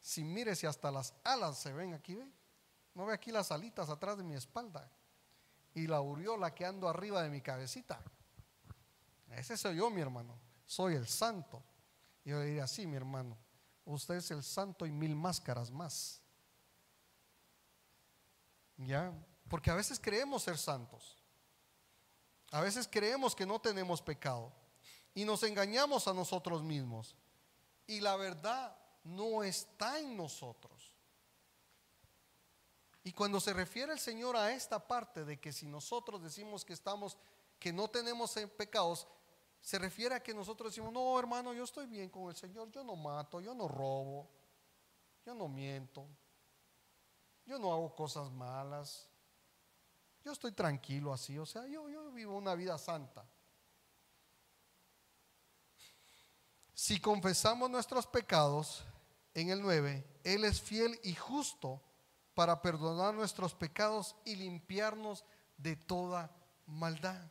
B: Si mire, si hasta las alas se ven aquí, ¿ve? No ve aquí las alitas atrás de mi espalda y la aureola que ando arriba de mi cabecita. Ese soy yo, mi hermano, soy el santo. Yo le diría: sí, mi hermano, usted es el santo y 1000 máscaras más. Ya, porque a veces creemos ser santos, a veces creemos que no tenemos pecado y nos engañamos a nosotros mismos, y la verdad no está en nosotros. Y cuando se refiere el Señor a esta parte de que si nosotros decimos que no tenemos pecados, se refiere a que nosotros decimos: no, hermano, yo estoy bien con el Señor, yo no mato, yo no robo, yo no miento, yo no hago cosas malas, yo estoy tranquilo así, o sea, yo vivo una vida santa. Si confesamos nuestros pecados, en el 9, Él es fiel y justo para perdonar nuestros pecados y limpiarnos de toda maldad.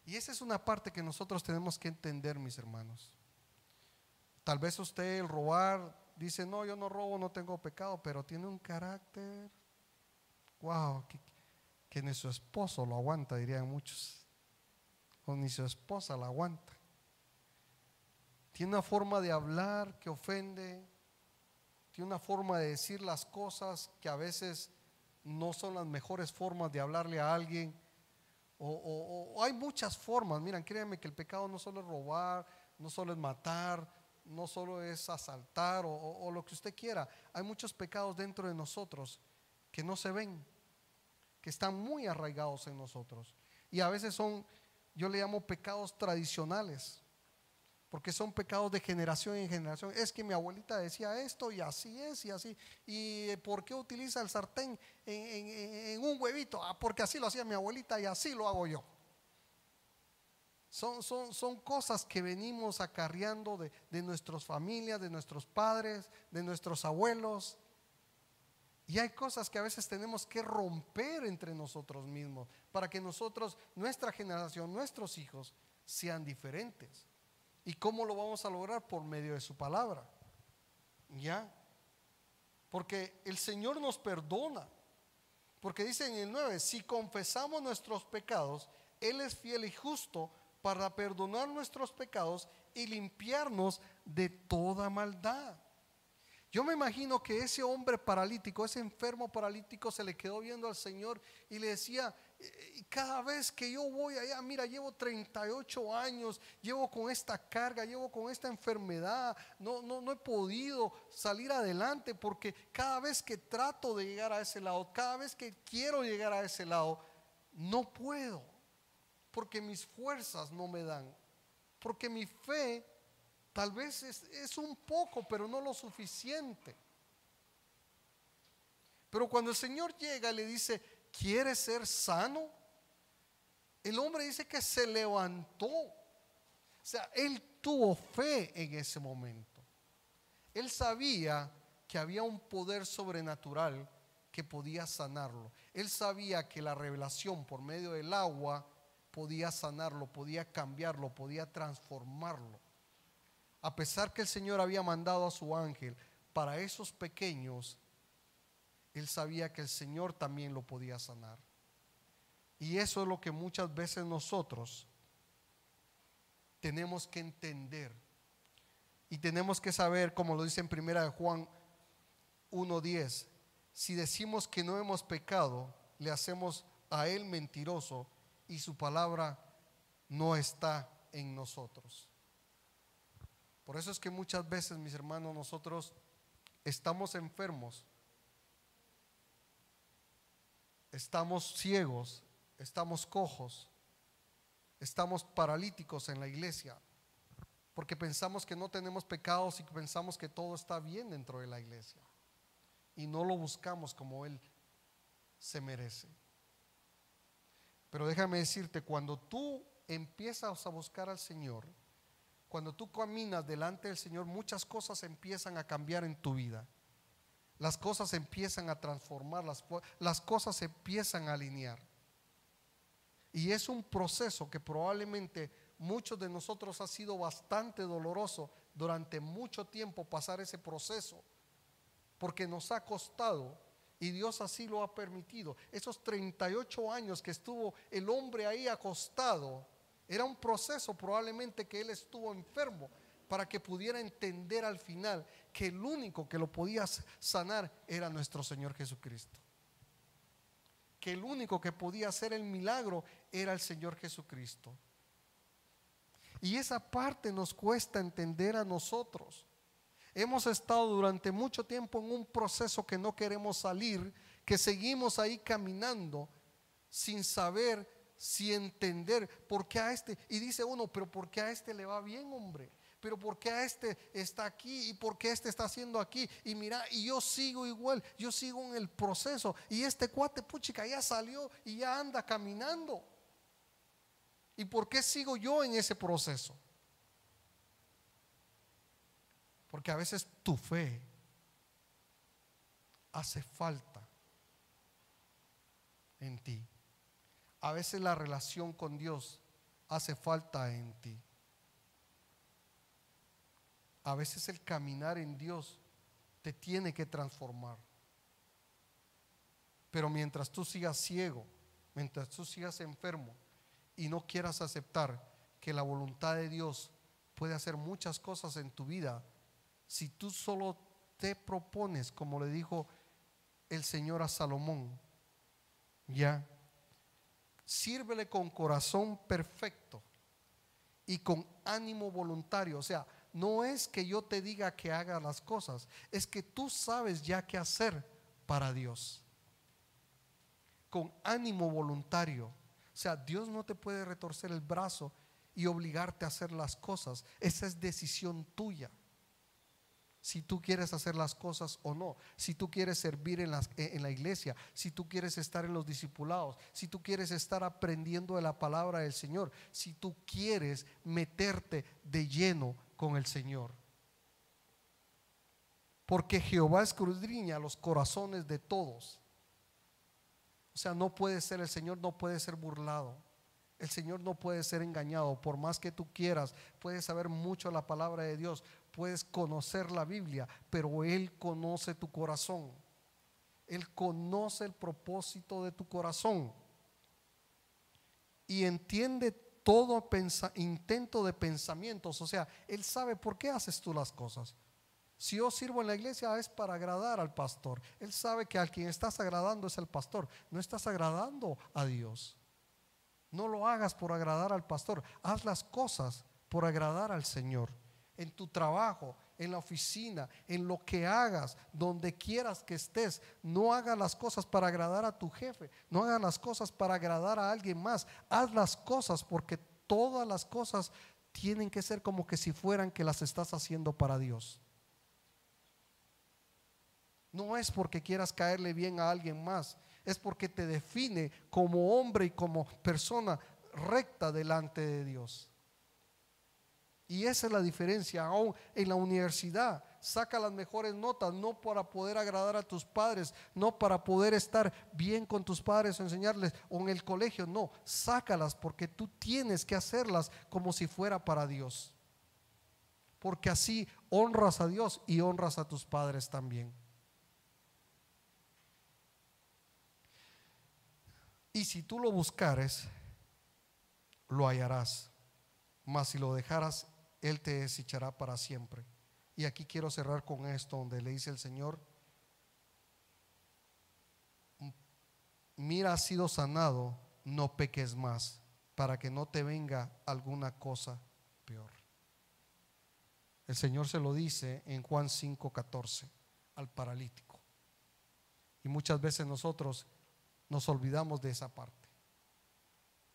B: Y esa es una parte que nosotros tenemos que entender, mis hermanos. Tal vez usted, el robar, dice: no, yo no robo, no tengo pecado, pero tiene un carácter, wow, que ni su esposo lo aguanta, dirían muchos, o ni su esposa lo aguanta. Tiene una forma de hablar que ofende, tiene una forma de decir las cosas que a veces no son las mejores formas de hablarle a alguien, o hay muchas formas. Miren, créanme que el pecado no solo es robar, no solo es matar, no solo es asaltar o lo que usted quiera. Hay muchos pecados dentro de nosotros que no se ven, que están muy arraigados en nosotros, y a veces yo le llamo pecados tradicionales, porque son pecados de generación en generación. Es que mi abuelita decía esto y así es y así. ¿Y por qué utiliza el sartén en un huevito? Porque así lo hacía mi abuelita y así lo hago yo. Son cosas que venimos acarreando de nuestras familias, de nuestros padres, de nuestros abuelos. Y hay cosas que a veces tenemos que romper entre nosotros mismos para que nuestra generación, nuestros hijos sean diferentes. ¿Y cómo lo vamos a lograr? Por medio de su palabra. ¿Ya? Porque el Señor nos perdona. Porque dice en el 9: si confesamos nuestros pecados, Él es fiel y justo para perdonar nuestros pecados y limpiarnos de toda maldad. Yo me imagino que ese hombre paralítico, ese enfermo paralítico, se le quedó viendo al Señor y le decía: cada vez que yo voy allá, mira, llevo 38 años, llevo con esta carga, llevo con esta enfermedad, no he podido salir adelante, porque cada vez que trato de llegar a ese lado, cada vez que quiero llegar a ese lado, no puedo, porque mis fuerzas no me dan, porque mi fe tal vez es un poco, pero no lo suficiente. Pero cuando el Señor llega y le dice: ¿quieres ser sano? El hombre dice que se levantó. O sea, él tuvo fe en ese momento. Él sabía que había un poder sobrenatural que podía sanarlo. Él sabía que la revelación por medio del agua podía sanarlo, podía cambiarlo, podía transformarlo. A pesar que el Señor había mandado a su ángel para esos pequeños, él sabía que el Señor también lo podía sanar. Y eso es lo que muchas veces nosotros tenemos que entender. Y tenemos que saber, como lo dice en 1 Juan 1:10: si decimos que no hemos pecado, le hacemos a Él mentiroso y su palabra no está en nosotros. Por eso es que muchas veces, mis hermanos, nosotros estamos enfermos, estamos ciegos, estamos cojos, estamos paralíticos en la iglesia, porque pensamos que no tenemos pecados y pensamos que todo está bien dentro de la iglesia y no lo buscamos como Él se merece. Pero déjame decirte, cuando tú empiezas a buscar al Señor, cuando tú caminas delante del Señor, muchas cosas empiezan a cambiar en tu vida. Las cosas empiezan a transformar, las cosas se empiezan a alinear. Y es un proceso que probablemente muchos de nosotros ha sido bastante doloroso durante mucho tiempo pasar ese proceso, porque nos ha costado y Dios así lo ha permitido. Esos 38 años que estuvo el hombre ahí acostado, era un proceso probablemente que él estuvo enfermo, para que pudiera entender al final que el único que lo podía sanar era nuestro Señor Jesucristo, que el único que podía hacer el milagro era el Señor Jesucristo. Y esa parte nos cuesta entender a nosotros. Hemos estado durante mucho tiempo en un proceso que no queremos salir, que seguimos ahí caminando sin saber, sin entender por qué a este, y dice uno, pero por qué a este le va bien, hombre, pero por qué a este está aquí y por qué este está haciendo aquí, y mira, y yo sigo igual, yo sigo en el proceso, y este cuate, puchica, ya salió y ya anda caminando, y por qué sigo yo en ese proceso. Porque a veces tu fe hace falta en ti. A veces la relación con Dios hace falta en ti. A veces el caminar en Dios te tiene que transformar. Pero mientras tú sigas ciego, mientras tú sigas enfermo y no quieras aceptar que la voluntad de Dios puede hacer muchas cosas en tu vida, si tú solo te propones, como le dijo el Señor a Salomón, ya, sírvele con corazón perfecto y con ánimo voluntario. O sea, no es que yo te diga que hagas las cosas, es que tú sabes ya qué hacer para Dios. Con ánimo voluntario. O sea, Dios no te puede retorcer el brazo y obligarte a hacer las cosas. Esa es decisión tuya. Si tú quieres hacer las cosas o no, si tú quieres servir en la iglesia, si tú quieres estar en los discipulados, si tú quieres estar aprendiendo de la palabra del Señor, si tú quieres meterte de lleno con el Señor. Porque Jehová escudriña los corazones de todos. O sea, no puede ser, el Señor no puede ser burlado. El Señor no puede ser engañado. Por más que tú quieras, puedes saber mucho la palabra de Dios, puedes conocer la Biblia, pero Él conoce tu corazón. Él conoce el propósito de tu corazón y entiende todo intento de pensamientos. O sea, Él sabe por qué haces tú las cosas. Si yo sirvo en la iglesia es para agradar al pastor. Él sabe que al quien estás agradando es el pastor, no estás agradando a Dios. No lo hagas por agradar al pastor, haz las cosas por agradar al Señor. En tu trabajo, en la oficina, en lo que hagas, donde quieras que estés, no hagas las cosas para agradar a tu jefe, no hagas las cosas para agradar a alguien más. Haz las cosas porque todas las cosas tienen que ser como que si fueran que las estás haciendo para Dios. No es porque quieras caerle bien a alguien más, es porque te define como hombre y como persona recta delante de Dios. Y esa es la diferencia. Aún en la universidad saca las mejores notas, no para poder agradar a tus padres, no para poder estar bien con tus padres o enseñarles, o en el colegio, no, sácalas porque tú tienes que hacerlas como si fuera para Dios, porque así honras a Dios y honras a tus padres también. Y si tú lo buscares, lo hallarás, mas si lo dejaras, Él te desechará para siempre. Y aquí quiero cerrar con esto, donde le dice el Señor: mira, has sido sanado, no peques más, para que no te venga alguna cosa peor. El Señor se lo dice en Juan 5:14 al paralítico. Y muchas veces nosotros nos olvidamos de esa parte.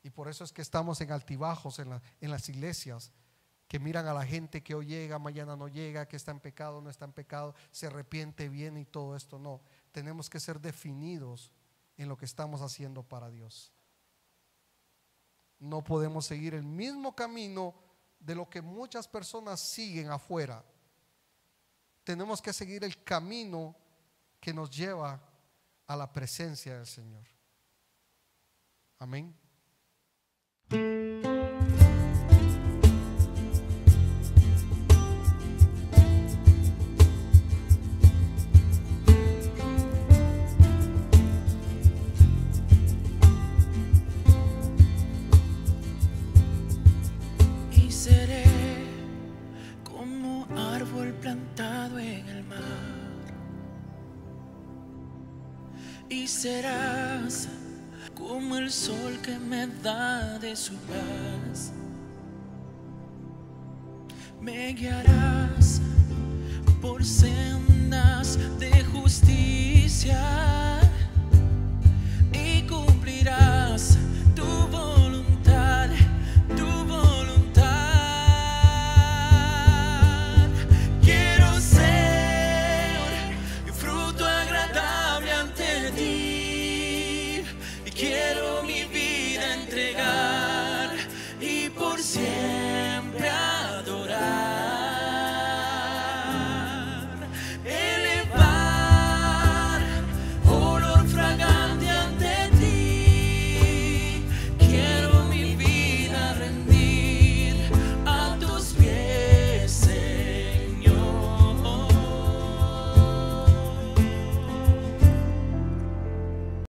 B: Y por eso es que estamos en altibajos en las iglesias, que miran a la gente que hoy llega, mañana no llega, que está en pecado, no está en pecado, se arrepiente, viene y todo esto. No, tenemos que ser definidos en lo que estamos haciendo para Dios. No podemos seguir el mismo camino de lo que muchas personas siguen afuera. Tenemos que seguir el camino que nos lleva a la presencia del Señor. Amén.
A: Y seré como árbol plantado en el mar, y serás como el sol que me da de su paz. Me guiarás por sendas